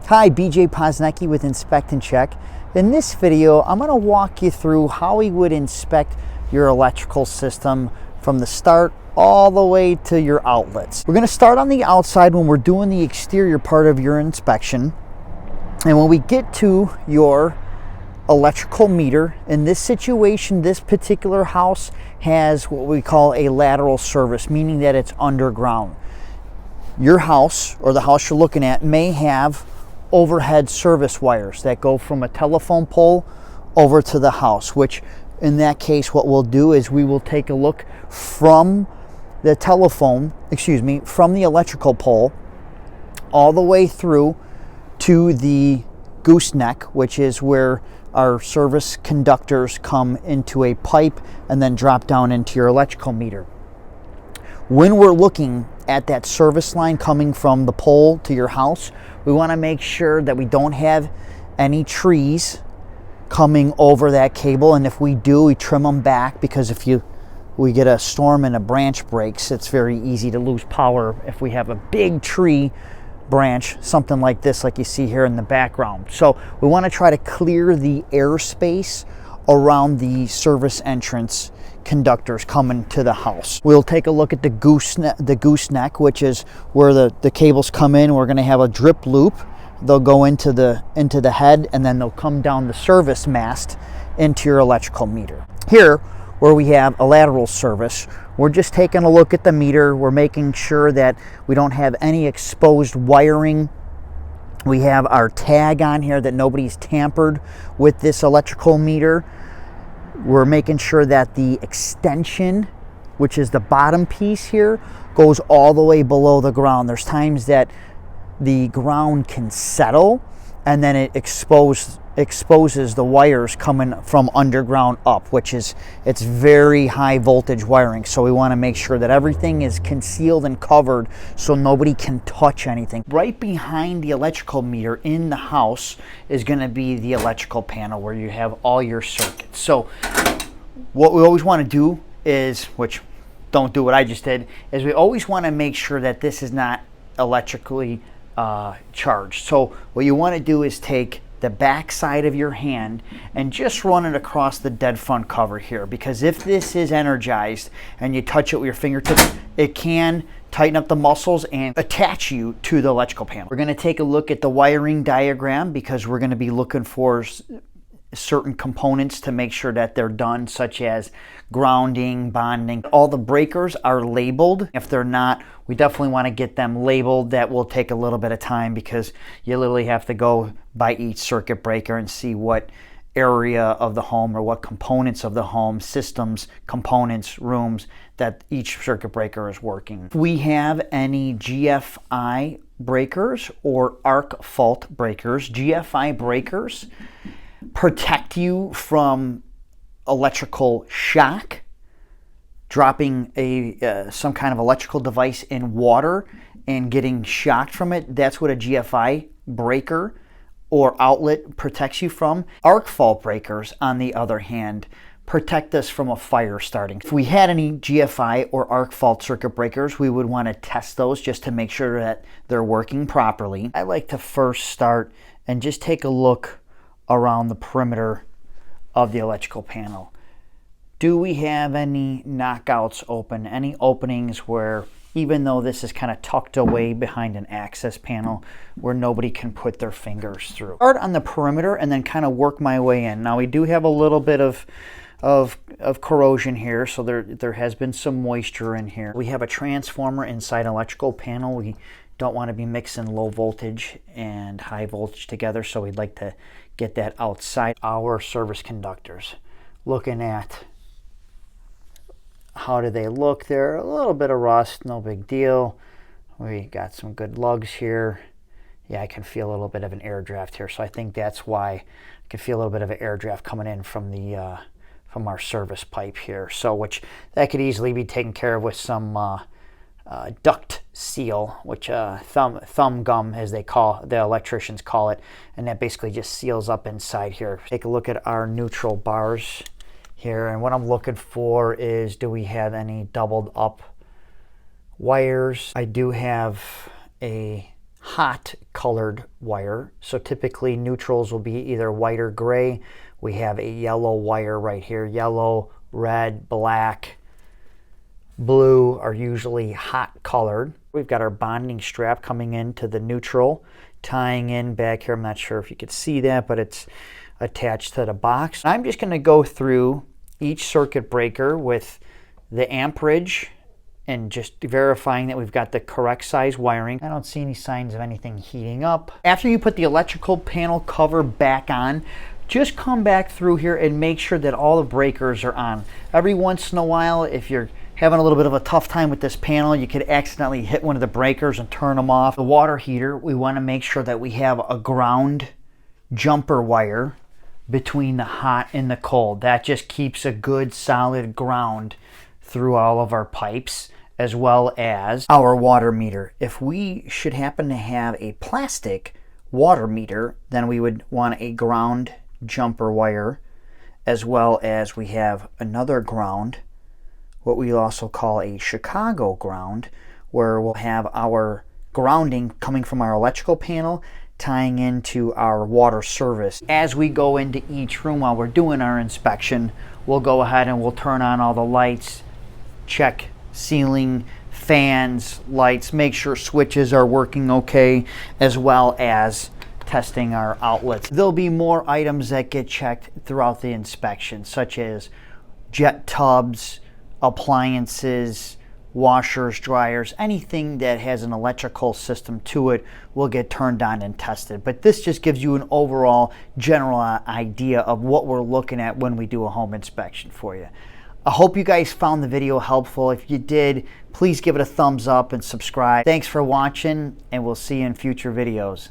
Hi, BJ Posnecki with Inspect and Check. In this video, I'm going to walk you through how we would inspect your electrical system from the start all the way to your outlets. We're going to start on the outside when we're doing the exterior part of your inspection. And when we get to your electrical meter, in this situation, this particular house has what we call a lateral service, meaning that it's underground. Your house, or the house you're looking at, may have overhead service wires that go from a telephone pole over to the house, which in that case what we'll do is we will take a look from the from the electrical pole all the way through to the gooseneck, which is where our service conductors come into a pipe and then drop down into your electrical meter. When we're looking at that service line coming from the pole to your house, we want to make sure that we don't have any trees coming over that cable, and if we do, we trim them back, because if we get a storm and a branch breaks, it's very easy to lose power if we have a big tree branch, something like this, like you see here in the background. So we want to try to clear the airspace around the service entrance conductors coming to the house. We'll take a look at the gooseneck, which is where the cables come in. We're going to have a drip loop. They'll go into the head, and then they'll come down the service mast into your electrical meter. Here, where we have a lateral service, we're just taking a look at the meter. We're making sure that we don't have any exposed wiring. We have our tag on here that nobody's tampered with this electrical meter. We're making sure that the extension, which is the bottom piece here, goes all the way below the ground. There's times that the ground can settle, and then it exposes the wires coming from underground up, it's very high voltage wiring. So we want to make sure that everything is concealed and covered so nobody can touch anything. Right behind the electrical meter in the house is going to be the electrical panel where you have all your circuits. So what we always want to do is, which don't do what I just did, is we always want to make sure that this is not electrically charged. So what you want to do is take the back side of your hand and just run it across the dead front cover here, because if this is energized and you touch it with your fingertips, it can tighten up the muscles and attach you to the electrical panel. We're going to take a look at the wiring diagram, because we're going to be looking for certain components to make sure that they're done, such as grounding, bonding. All the breakers are labeled. If they're not, we definitely want to get them labeled. That will take a little bit of time, because you literally have to go by each circuit breaker and see what area of the home or what components of the home, systems, components, rooms, that each circuit breaker is working. If we have any GFI breakers or arc fault breakers, GFI breakers protect you from electrical shock, dropping some kind of electrical device in water and getting shocked from it. That's what a GFI breaker or outlet protects you from. Arc fault breakers, on the other hand, protect us from a fire starting. If we had any GFI or arc fault circuit breakers, we would want to test those just to make sure that they're working properly. I like to first start and just take a look around the perimeter of the electrical panel. Do we have any knockouts open, any openings where, even though this is kind of tucked away behind an access panel, where nobody can put their fingers through? Start on the perimeter and then kind of work my way in. Now we do have a little bit of corrosion here, so there has been some moisture in here. We have a transformer inside an electrical panel. We don't want to be mixing low voltage and high voltage together, so we'd like to get that outside. Our service conductors, looking at how do they look. They're a little bit of rust, no big deal. We got some good lugs here. Yeah, I can feel a little bit of an air draft here, so I think that's why I can feel a little bit of an air draft coming in from the from our service pipe here. So which that could easily be taken care of with some duct seal, which thumb gum, as the electricians call it, and that basically just seals up inside here. Take a look at our neutral bars here, and what I'm looking for is, do we have any doubled up wires? I do have a hot colored wire. So typically neutrals will be either white or gray. We have a yellow wire right here. Yellow, red, black, blue are usually hot colored. We've got our bonding strap coming into the neutral, tying in back here. I'm not sure if you could see that, but it's attached to the box. I'm just going to go through each circuit breaker with the amperage and just verifying that we've got the correct size wiring. I don't see any signs of anything heating up. After you put the electrical panel cover back on, just come back through here and make sure that all the breakers are on. Every once in a while, if you're having a little bit of a tough time with this panel, you could accidentally hit one of the breakers and turn them off. The water heater, we want to make sure that we have a ground jumper wire between the hot and the cold. That just keeps a good solid ground through all of our pipes, as well as our water meter. If we should happen to have a plastic water meter, then we would want a ground jumper wire, as well as we have another ground, what we also call a Chicago ground, where we'll have our grounding coming from our electrical panel tying into our water service. As we go into each room while we're doing our inspection, we'll go ahead and we'll turn on all the lights, check ceiling, fans, lights, make sure switches are working okay, as well as testing our outlets. There'll be more items that get checked throughout the inspection, such as jet tubs, appliances, washers, dryers, anything that has an electrical system to it will get turned on and tested. But this just gives you an overall general idea of what we're looking at when we do a home inspection for you. I hope you guys found the video helpful. If you did, please give it a thumbs up and subscribe. Thanks for watching, and we'll see you in future videos.